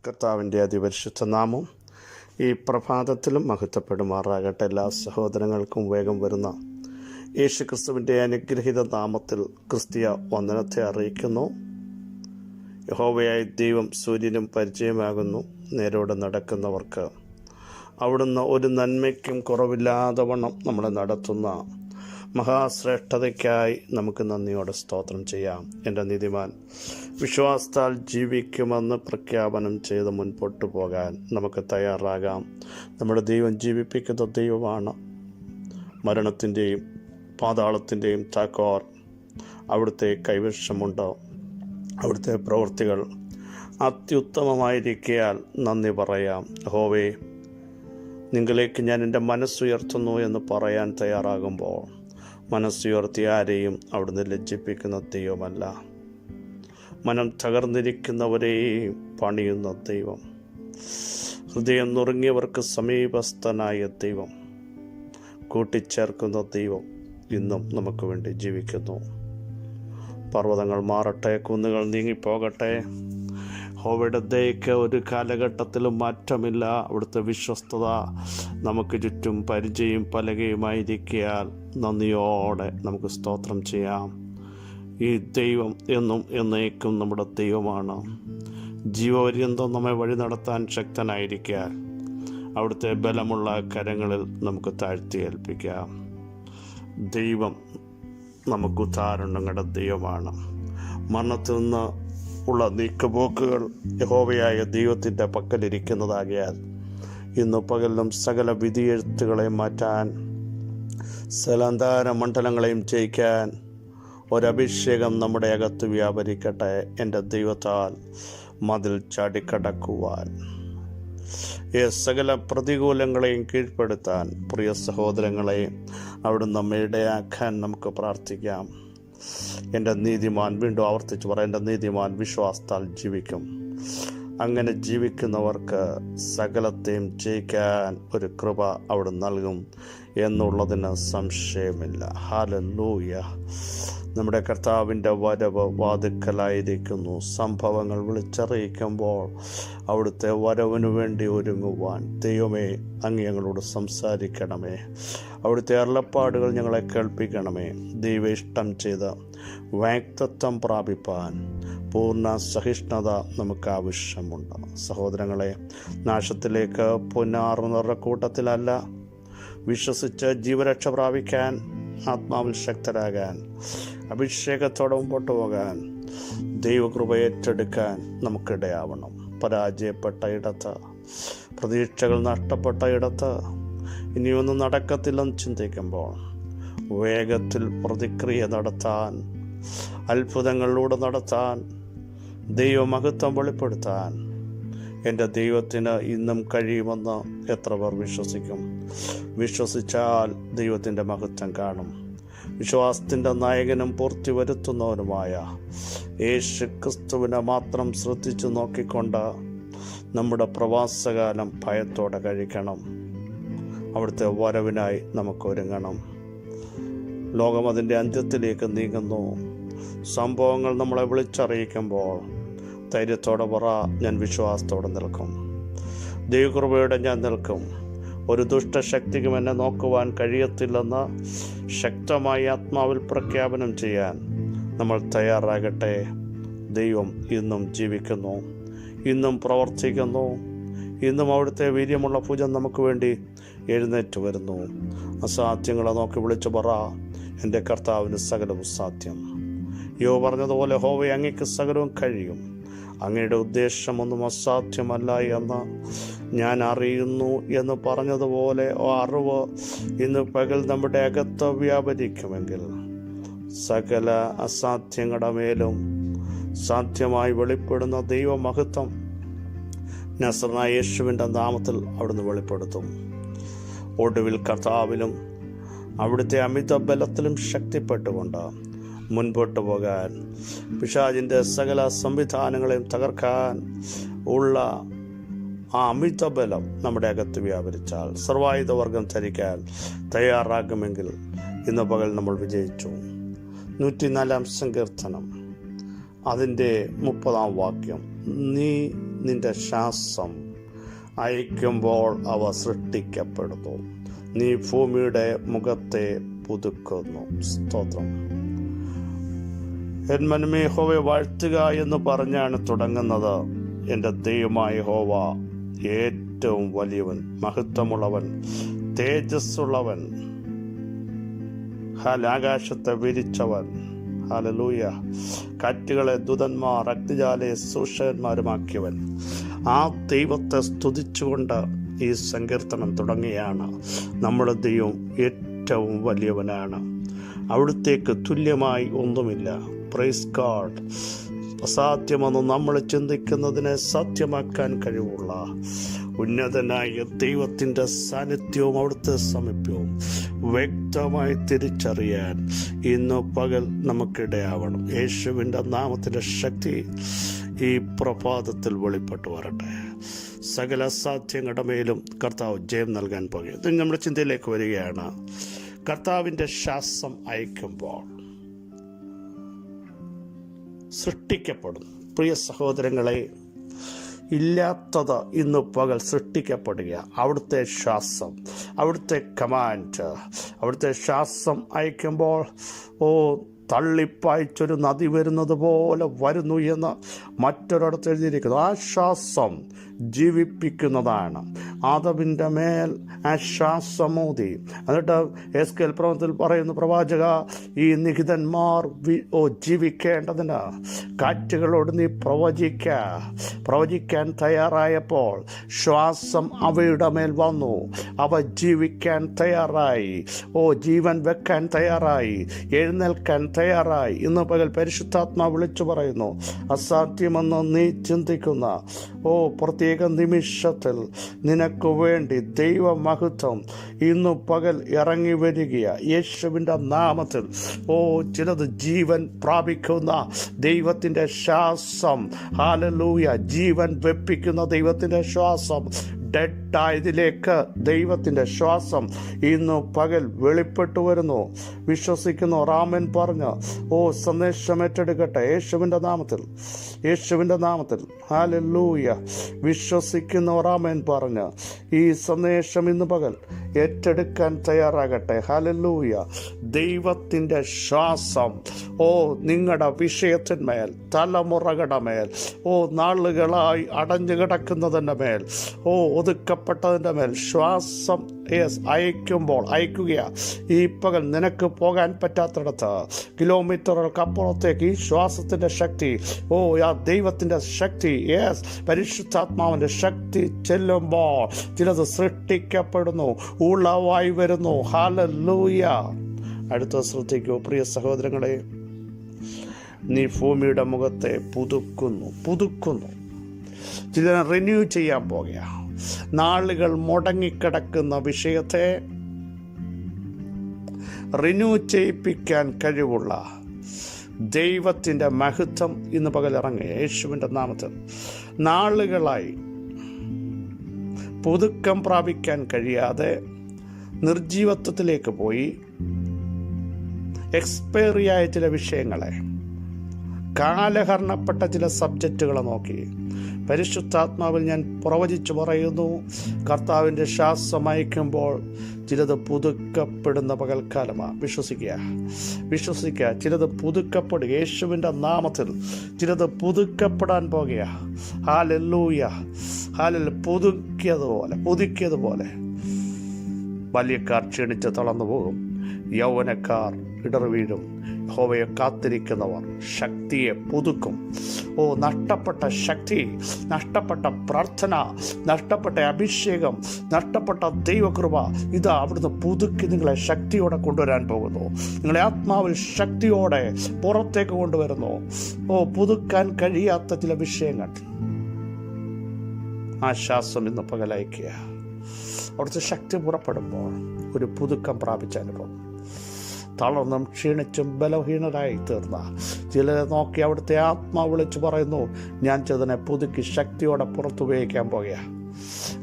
കർത്താവിൻ്റെ അതിപരിശുദ്ധ നാമം ഈ പ്രഭാതത്തിലും മഹത്വപ്പെടുമാറാകട്ടെ. എല്ലാ സഹോദരങ്ങൾക്കും വേഗം വരുന്ന യേശു ക്രിസ്തുവിൻ്റെ അനുഗ്രഹീത നാമത്തിൽ ക്രിസ്തീയ വന്ദനത്തെ അറിയിക്കുന്നു. യഹോവയായ ദൈവം സൂര്യനും പരിചയമാകുന്നു. നേരോടെ നടക്കുന്നവർക്ക് അവിടുന്ന് ഒരു നന്മയ്ക്കും കുറവില്ലാതെ വണ്ണം നമ്മളെ നടത്തുന്ന മഹാശ്രേഷ്ഠതയ്ക്കായി നമുക്ക് നന്ദിയോടെ സ്തോത്രം ചെയ്യാം. എൻ്റെ നീതിമാൻ വിശ്വാസത്താൽ ജീവിക്കുമെന്ന് പ്രഖ്യാപനം ചെയ്ത് മുൻപോട്ട് പോകാൻ നമുക്ക് തയ്യാറാകാം. നമ്മുടെ ദൈവം ജീവിപ്പിക്കുന്ന ദൈവമാണ്. മരണത്തിൻ്റെയും പാതാളത്തിൻ്റെയും താക്കോൽ അവിടുത്തെ കൈവശമുണ്ട്. അവിടുത്തെ പ്രവൃത്തികൾ അത്യുത്തമമായിരിക്കയാൽ നന്ദി പറയാം. യഹോവേ, നിങ്ങളിലേക്ക് ഞാൻ എൻ്റെ മനസ്സുയർത്തുന്നു എന്ന് പറയാൻ തയ്യാറാകുമ്പോൾ മനസ്സുയർത്തി ആരെയും അവിടുന്ന് ലജ്ജിപ്പിക്കുന്ന ദൈവമല്ല. മനം തകർന്നിരിക്കുന്നവരെയും പണിയുന്ന ദൈവം, ഹൃദയം നുറുങ്ങിയവർക്ക് സമീപസ്ഥനായ ദൈവം, കൂട്ടിച്ചേർക്കുന്ന ദൈവം ഇന്നും നമുക്ക് വേണ്ടി ജീവിക്കുന്നു. പർവ്വതങ്ങൾ മാറട്ടെ, കുന്നുകൾ നീങ്ങിപ്പോകട്ടെ, യഹോവയുടെ ദയയ്ക്ക് ഒരു കാലഘട്ടത്തിലും മാറ്റമില്ല. അവിടുത്തെ വിശ്വസ്തത നമുക്ക് ചുറ്റും പരിചയം പലകയുമായിരിക്കയാൽ നന്ദിയോടെ നമുക്ക് സ്തോത്രം ചെയ്യാം. ഈ ദൈവം എന്നും എന്നേക്കും നമ്മുടെ ദൈവമാണ്. ജീവപര്യന്തം നമ്മെ വഴി നടത്താൻ ശക്തനായിരിക്കാൻ അവിടുത്തെ ബലമുള്ള കരങ്ങളിൽ നമുക്ക് താഴ്ത്തി ഏൽപ്പിക്കാം. ദൈവം നമുക്ക് ഉദ്ധാരണങ്ങളുടെ ദൈവമാണ്. മരണത്തിൽ നിന്ന് ഉള്ള നീക്കുപോക്കുകൾ യഹോവയായ ദൈവത്തിൻ്റെ പക്കലിരിക്കുന്നതാകിയാൽ ഇന്ന് പകലിലും സകല വിധിയെഴുത്തുകളെ മാറ്റാൻ, സലാന്താര മണ്ഡലങ്ങളെയും ജയിക്കാൻ ഒരഭിഷേകം നമ്മുടെ അകത്ത് വ്യാപരിക്കട്ടെ. എൻ്റെ ദൈവത്താൽ മതിൽ ചാടിക്കടക്കുവാൻ, സകല പ്രതികൂലങ്ങളെയും കീഴ്പ്പെടുത്താൻ പ്രിയ സഹോദരങ്ങളെ അവിടുന്ന് നമ്മെ ഇടയാക്കാൻ നമുക്ക് പ്രാർത്ഥിക്കാം. എൻ്റെ നീതിമാൻ, വീണ്ടും ആവർത്തിച്ച് പറയാം, എൻ്റെ നീതിമാൻ വിശ്വാസത്താൽ ജീവിക്കും. അങ്ങനെ ജീവിക്കുന്നവർക്ക് സകലത്തെയും ജയിക്കാൻ ഒരു കൃപ അവിടെ നൽകും എന്നുള്ളതിന് സംശയമില്ല. ഹല്ലേലൂയ. നമ്മുടെ കർത്താവിൻ്റെ വരവ് വാതിക്കലായിരിക്കുന്നു. സംഭവങ്ങൾ വിളിച്ചറിയിക്കുമ്പോൾ അവിടുത്തെ വരവിനു വേണ്ടി ഒരുങ്ങുവാൻ ദൈവമേ അങ്ങ് ഞങ്ങളോട് സംസാരിക്കണമേ. അവിടുത്തെ അരുളപ്പാടുകൾ ഞങ്ങളെ കേൾപ്പിക്കണമേ. ദൈവ ഇഷ്ടം ചെയ്ത് വ്യക്തത്വം പ്രാപിപ്പാൻ പൂർണ്ണ സഹിഷ്ണുത നമുക്ക് ആവശ്യമുണ്ട്. സഹോദരങ്ങളെ, നാശത്തിലേക്ക് പുന്നാറുന്നവരുടെ കൂട്ടത്തിലല്ല, വിശ്വസിച്ച് ജീവരക്ഷ പ്രാപിക്കാൻ, ആത്മാവിൽ ശക്തരാകാൻ, അഭിഷേകത്തോടെ മുമ്പോട്ട് പോകാൻ, ദൈവകൃപ ഏറ്റെടുക്കാൻ നമുക്കിടയാവണം. പരാജയപ്പെട്ട ഇടത്ത്, പ്രതീക്ഷകൾ നഷ്ടപ്പെട്ട ഇടത്ത് ഇനിയൊന്നും നടക്കത്തില്ലെന്ന് ചിന്തിക്കുമ്പോൾ വേഗത്തിൽ പ്രതിക്രിയ നടത്താൻ, അത്ഭുതങ്ങളിലൂടെ നടത്താൻ, ദൈവമഹത്വം വെളിപ്പെടുത്താൻ എൻ്റെ ദൈവത്തിന് ഇന്നും കഴിയുമെന്ന് എത്ര പേർ വിശ്വസിക്കും? വിശ്വസിച്ചാൽ ദൈവത്തിൻ്റെ മഹത്വം കാണും. വിശ്വാസത്തിൻ്റെ നായകനും പൂർത്തി വരുത്തുന്നവനുമായ യേശു ക്രിസ്തുവിനെ മാത്രം ശ്രദ്ധിച്ചു നോക്കിക്കൊണ്ട് നമ്മുടെ പ്രവാസകാലം ഭയത്തോടെ കഴിക്കണം. അവിടുത്തെ വരവിനായി നമുക്ക് ഒരുങ്ങണം. ലോകം അതിൻ്റെ അന്ത്യത്തിലേക്ക് നീങ്ങുന്നു. സംഭവങ്ങൾ നമ്മളെ വിളിച്ചറിയിക്കുമ്പോൾ ധൈര്യത്തോടെ പറ, ഞാൻ വിശ്വാസത്തോടെ നിൽക്കും. ദൈവകൃപയോടെ ഞാൻ നിൽക്കും. ഒരു ദുഷ്ടശക്തിക്കും എന്നെ നോക്കുവാൻ കഴിയത്തില്ലെന്ന് ശക്തമായി ആത്മാവിൽ പ്രഖ്യാപനം ചെയ്യാൻ നമ്മൾ തയ്യാറാകട്ടെ. ദൈവം ഇന്നും ജീവിക്കുന്നു, ഇന്നും പ്രവർത്തിക്കുന്നു, ഇന്നും അവിടുത്തെ വീര്യമുള്ള ഭുജം നമുക്ക് വേണ്ടി എഴുന്നേറ്റ് വരുന്നു. അസാധ്യങ്ങളെ നോക്കി വിളിച്ചു പറ, എൻ്റെ കർത്താവിന് സകലവും സാധ്യം. യോബ് പറഞ്ഞതുപോലെ യഹോവേ, അങ്ങയ്ക്ക് സകലവും കഴിയും. അങ്ങയുടെ ഉദ്ദേശമൊന്നും അസാധ്യമല്ല എന്ന് ഞാൻ അറിയുന്നു എന്ന് പറഞ്ഞതുപോലെ അറിവ് ഇന്ന് പകൽ നമ്മുടെ അകത്ത് വ്യാപരിക്കുമെങ്കിൽ സകല അസാധ്യങ്ങളുടെ മേലും സാധ്യമായി വെളിപ്പെടുന്ന ദൈവമഹത്വം നസറനായ യേശുവിൻ്റെ നാമത്തിൽ അവിടുന്ന് വെളിപ്പെടുത്തും. ഒടുവിൽ കർത്താവിലും അവിടുത്തെ അമിത ബലത്തിലും ശക്തിപ്പെട്ടുകൊണ്ട് മുൻപോട്ട് പോകാൻ, പിശാചിൻ്റെ സകല സംവിധാനങ്ങളെയും തകർക്കാൻ ഉള്ള ആ അമിത ബലം നമ്മുടെ അകത്ത് വ്യാപരിച്ചാൽ സർവായുധവർഗം ധരിക്കാൻ തയ്യാറാകുമെങ്കിൽ ഇന്ന് പകൽ നമ്മൾ വിജയിച്ചു. 104 സങ്കീർത്തനം അതിൻ്റെ 30 വാക്യം, നീ നിന്റെ ശ്വാസം അയക്കുമ്പോൾ അവ സൃഷ്ടിക്കപ്പെടുന്നു. നീ ഭൂമിയുടെ മുഖത്തെ പുതുക്കുന്നു. സ്തോത്രം. എൻ മനമേ യഹോവയെ വാഴ്ത്തുക എന്ന് പറഞ്ഞാണ് തുടങ്ങുന്നത്. എൻ്റെ ദൈവമായ യഹോവ ഏറ്റവും വലിയവൻ, മഹത്വമുള്ളവൻ, തേജസ്സുള്ളവൻ, ആകാശത്തെ വിരിച്ചവൻ. ഹല്ലേലൂയ. കാറ്റുകളെ ദൂതന്മാർ, അഗ്നിജാലെ സൂക്ഷകന്മാരുമാക്കിയവൻ. ആ ദൈവത്തെ സ്തുതിച്ചുകൊണ്ട് ഈ സങ്കീർത്തനം തുടങ്ങിയാണ്. നമ്മുടെ ദൈവം ഏറ്റവും വലിയവനാണ്. അവിടുത്തേക്ക് തുല്യമായി ഒന്നുമില്ല. Praise God. അസാധ്യമെന്ന് നമ്മൾ ചിന്തിക്കുന്നതിനെ സാധ്യമാക്കാൻ കഴിവുള്ള ഉന്നതനായ ദൈവത്തിൻ്റെ സാന്നിധ്യവും അവിടുത്തെ സമീപ്യവും വ്യക്തമായി തിരിച്ചറിയാൻ ഇന്ന് പകൽ നമുക്കിടയാവണം. യേശുവിൻ്റെ നാമത്തിൻ്റെ ശക്തി ഈ പ്രഭാതത്തിൽ വെളിപ്പെട്ടു വരട്ടെ. സകല സാധ്യങ്ങളുടെ മേലും കർത്താവ് ജയം നൽകാൻ പോകുന്നത് നമ്മുടെ ചിന്തയിലേക്ക് വരികയാണ്. കർത്താവിൻ്റെ ശ്വാസം അയക്കുമ്പോൾ സൃഷ്ടിക്കപ്പെടും. പ്രിയ സഹോദരങ്ങളെ, ഇല്ലാത്തത് ഇന്ന് പകൽ സൃഷ്ടിക്കപ്പെടുക. അവിടുത്തെ ശ്വാസം, അവിടുത്തെ കമാൻഡ്, അവിടുത്തെ ശ്വാസം അയക്കുമ്പോൾ തള്ളിപ്പായിച്ചൊരു നദി വരുന്നത് പോലെ വരുന്നു എന്ന് മറ്റൊരിടത്ത് എഴുതിയിരിക്കുന്നു. ആ ശ്വാസം ജീവിപ്പിക്കുന്നതാണ്. ആദമിൻ്റെ മേൽ ആ ശ്വാസമൂതി. എന്നിട്ട് എസ്കേൽ പ്രവചനത്തിൽ പറയുന്നു, പ്രവാചക, ഈ നിഹിതന്മാർ ജീവിക്കേണ്ടതിന് കാറ്റുകളോട് നീ പ്രവചിക്കാൻ തയ്യാറായപ്പോൾ ശ്വാസം അവയുടെ മേൽ വന്നു. അവ ജീവിക്കാൻ തയ്യാറായി, ജീവൻ വെക്കാൻ തയ്യാറായി, എഴുന്നേൽക്കാൻ തയ്യാറായി. ഇന്ന് പകൽ പരിശുദ്ധാത്മാവ് വിളിച്ചു പറയുന്നു, അസാധ്യമെന്ന് നീ ചിന്തിക്കുന്ന പ്രത്യേക നിമിഷത്തിൽ നിനക്ക് വേണ്ടി ദൈവമഹത്വം ഇന്നു പകൽ ഇറങ്ങി വരികയാണ്. യേശുവിൻ്റെ നാമത്തിൽ ചിലത് ജീവൻ പ്രാപിക്കുന്ന ദൈവത്തിൻ്റെ ശ്വാസം. ഹല്ലേലൂയ. ജീവൻ വെപ്പിക്കുന്ന ദൈവത്തിൻ്റെ ശ്വാസം, ഡെഡായതിലേക്ക് ദൈവത്തിൻ്റെ ശ്വാസം ഇന്ന് പകൽ വെളിപ്പെട്ടു വരുന്നു. വിശ്വസിക്കുന്നു. റാമൻ പറഞ്ഞ് സന്ദേശം ഏറ്റെടുക്കട്ടെ യേശുവിൻ്റെ നാമത്തിൽ, യേശുവിൻ്റെ നാമത്തിൽ. ഹല്ലേലൂയ. വിശ്വസിക്കുന്ന റാമൻ പറഞ്ഞ് ഈ സന്ദേശം ഇന്ന് പകൽ ഏറ്റെടുക്കാൻ തയ്യാറാകട്ടെ. ഹല്ലേലൂയ. ദൈവത്തിൻ്റെ ശ്വാസം നിങ്ങളുടെ വിഷയത്തിന്മേൽ, തലമുറകളുടെ മേൽ, നാളുകളായി അടഞ്ഞു കിടക്കുന്നതിൻ്റെ മേൽ, ഒതുക്കപ്പെട്ടതിൻ്റെ മേൽ ശ്വാസം അയക്കുക. ഈ പകൽ നിനക്ക് പോകാൻ പറ്റാത്തിടത്ത്, കിലോമീറ്ററുകൾക്ക് അപ്പുറത്തേക്ക് ഈ ശ്വാസത്തിൻ്റെ ശക്തി, ആ ദൈവത്തിൻ്റെ ശക്തി, പരിശുദ്ധാത്മാവിൻ്റെ ശക്തി ചെല്ലുമ്പോൾ ചിലത് സൃഷ്ടിക്കപ്പെടുന്നു, ഉളവായി വരുന്നു. ഹല്ലേലൂയ. അടുത്ത ശ്രദ്ധിക്കൂ പ്രിയ സഹോദരങ്ങളെ, നീ ഭൂമിയുടെ മുഖത്തെ പുതുക്കുന്നു. ചിലരെ റിന്യൂ ചെയ്യാൻ പോകുക. നാളുകൾ മുടങ്ങിക്കിടക്കുന്ന വിഷയത്തെ റിന്യൂ ചെയ്യിപ്പിക്കാൻ കഴിവുള്ള ദൈവത്തിൻ്റെ മഹത്വം ഇന്ന് പകൽ ഇറങ്ങുക. യേശുവിൻ്റെ നാമത്തിൽ നാളുകളായി പുതുക്കം പ്രാപിക്കാൻ കഴിയാതെ നിർജീവത്വത്തിലേക്ക് പോയി എക്സ്പയറിയായ ചില വിഷയങ്ങളെ, കാലഹരണപ്പെട്ട ചില സബ്ജക്റ്റുകളെ നോക്കി പരിശുദ്ധാത്മാവിൽ ഞാൻ പ്രവചിച്ചു പറയുന്നു, കർത്താവിൻ്റെ ശ്വാസം അയക്കുമ്പോൾ ചിലത് പുതുക്കപ്പെടുന്ന പകൽക്കാലമാണ്. വിശ്വസിക്കുക. ചിലത് പുതുക്കപ്പെടുക. യേശുവിൻ്റെ നാമത്തിൽ ചിലത് പുതുക്കപ്പെടാൻ പോകുക. ഹല്ലേലൂയ. പുതുക്കിയതുപോലെ ബാല്യക്കാർ ക്ഷീണിച്ച് തളർന്നു പോകും, യൗവനക്കാർ ഇടർവീഴും. യഹോവയെ കാത്തിരിക്കുന്നവർ ശക്തിയെ പുതുക്കും. നഷ്ടപ്പെട്ട ശക്തി, നഷ്ടപ്പെട്ട പ്രാർത്ഥന, നഷ്ടപ്പെട്ട അഭിഷേകം, നഷ്ടപ്പെട്ട ദൈവകൃപ, ഇത് അവിടുന്ന് പുതുക്കി നിങ്ങളെ ശക്തിയോടെ കൊണ്ടുവരാൻ പോകുന്നു. നിങ്ങളെ ആത്മാവിൽ ശക്തിയോടെ പുറത്തേക്ക് കൊണ്ടുവരുന്നു. പുതുക്കാൻ കഴിയാത്ത ചില വിഷയങ്ങൾ ആ ശ്വാസം ഇന്ന് പകലയക്കുക. അവിടുത്തെ ശക്തി പുറപ്പെടുമ്പോൾ ഒരു പുതുക്കം പ്രാപിച്ച അനുഭവം. തളർന്നും ക്ഷീണിച്ചും ബലഹീനരായി തീർന്ന ചിലരെ നോക്കി അവിടുത്തെ ആത്മാവ് വിളിച്ചു പറയുന്നു, ഞാൻ ചെതിനെ പുതുക്കി ശക്തിയോടെ പുറത്തുപയോഗിക്കാൻ പോകുക.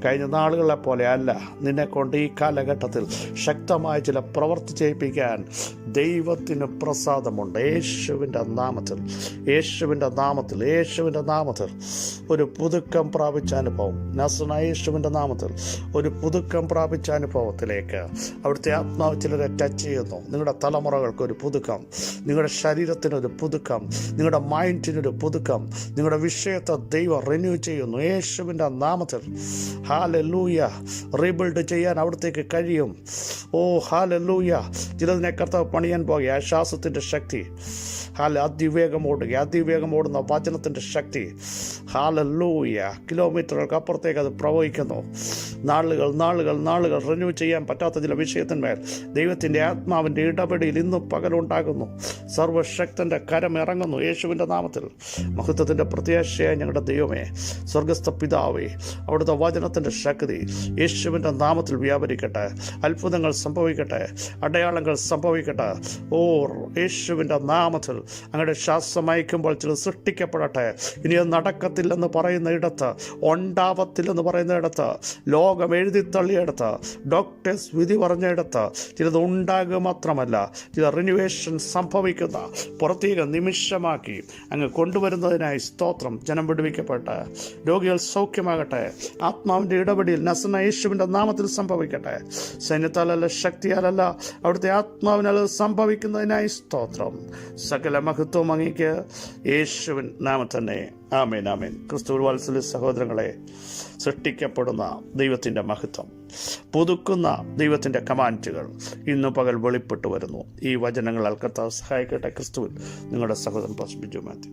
കഴിഞ്ഞ നാളുകളെ പോലെ അല്ല, നിന്നെക്കൊണ്ട് ഈ കാലഘട്ടത്തിൽ ശക്തമായ ചില പ്രവൃത്തി ചെയ്യിപ്പിക്കാൻ ദൈവത്തിന് പ്രസാദമുണ്ട്. യേശുവിൻ്റെ നാമത്തിൽ, യേശുവിൻ്റെ നാമത്തിൽ, യേശുവിൻ്റെ നാമത്തിൽ ഒരു പുതുക്കം പ്രാപിച്ച അനുഭവം, നസറേനായ യേശുവിൻ്റെ നാമത്തിൽ ഒരു പുതുക്കം പ്രാപിച്ച അനുഭവത്തിലേക്ക് അവിടുത്തെ ആത്മാവ് ചിലരെ ടച്ച് ചെയ്യുന്നു. നിങ്ങളുടെ തലമുറകൾക്ക് ഒരു പുതുക്കം, നിങ്ങളുടെ ശരീരത്തിനൊരു പുതുക്കം, നിങ്ങളുടെ മൈൻഡിനൊരു പുതുക്കം, നിങ്ങളുടെ വിഷയത്തെ ദൈവം റിന്യൂ ചെയ്യുന്നു യേശുവിൻ്റെ നാമത്തിൽ. ഹല്ലേലൂയ. റീബിൽഡ് ചെയ്യാൻ അവിടത്തേക്ക് കഴിയും. ഓ ഹല്ലേലൂയ. ചിലതിനെ കർത്താവ് പണിയാൻ പോകുക. ശ്വാസത്തിൻ്റെ ശക്തി, അതിവേഗം ഓടുന്ന വചനത്തിൻ്റെ ശക്തി, ഹല്ലേലൂയ. കിലോമീറ്ററുകൾക്ക് അപ്പുറത്തേക്ക് അത് പ്രവഹിക്കുന്നു. നാളുകൾ റിന്യൂ ചെയ്യാൻ പറ്റാത്ത ചില വിഷയത്തിന്മേൽ ദൈവത്തിൻ്റെ ആത്മാവിൻ്റെ ഇടപെടൽ ഇന്നും പകലുണ്ടാകുന്നു. സർവശക്തൻ്റെ കരം ഇറങ്ങുന്നു യേശുവിൻ്റെ നാമത്തിൽ. മഹത്വത്തിൻ്റെ പ്രത്യാശയായ ഞങ്ങളുടെ ദൈവമേ, സ്വർഗസ്ഥ പിതാവേ, അവിടുത്തെ വചനത്തിൻ്റെ ശക്തി യേശുവിൻ്റെ നാമത്തിൽ വ്യാപരിക്കട്ടെ. അത്ഭുതങ്ങൾ സംഭവിക്കട്ടെ, അടയാളങ്ങൾ സംഭവിക്കട്ടെ. ഓ യേശുവിൻ്റെ നാമത്തിൽ അങ്ങയുടെ ശ്വാസം അയക്കുമ്പോൾ ചിലത് സൃഷ്ടിക്കപ്പെടട്ടെ. ഇനി അത് നടക്കത്തില്ലെന്ന് പറയുന്ന ഇടത്ത്, ഉണ്ടാവത്തില്ലെന്ന് പറയുന്ന ഇടത്ത്, ലോകം എഴുതിത്തള്ളിയിടത്ത്, ഡോക്ടേഴ്സ് വിധി പറഞ്ഞയിടത്ത് ചിലത് ഉണ്ടാകുക മാത്രമല്ല, ചില റിന്യൂവേഷൻ സംഭവിക്കുന്ന പുറത്തേക്ക് നിമിഷമാക്കി അങ്ങ് കൊണ്ടുവരുന്നതിനായി സ്തോത്രം. ജനം വിടുവിക്കപ്പെട്ട് രോഗികൾ സൗഖ്യമാകട്ടെ. ആത്മാവിൻ്റെ ഇടപെടൽ നസറേനായ യേശുവിൻ്റെ നാമത്തിൽ സംഭവിക്കട്ടെ. സൈന്യത്താലല്ല, ശക്തിയാലല്ല, അവിടുത്തെ ആത്മാവിനാൽ സംഭവിക്കുന്നതിനായി സ്തോത്രം. സകല മഹത്വം അങ്ങേക്ക് യേശുവിൻ നാമത്തിൽ തന്നെ. ആമേൻ, ആമേൻ. ക്രിസ്തുവിൽ വാത്സല്യ സഹോദരങ്ങളെ, സൃഷ്ടിക്കപ്പെടുന്ന ദൈവത്തിൻ്റെ മഹത്വം, പുതുക്കുന്ന ദൈവത്തിൻ്റെ കമാൻഡുകൾ ഇന്നു പകൽ വെളിപ്പെട്ടു വരുന്നു. ഈ വചനങ്ങളാൽ കർത്താവ് സഹായിക്കട്ടെ. ക്രിസ്തുവിൽ നിങ്ങളുടെ സഹോദരൻ പാസ്റ്റർ ബിജു മാത്യു.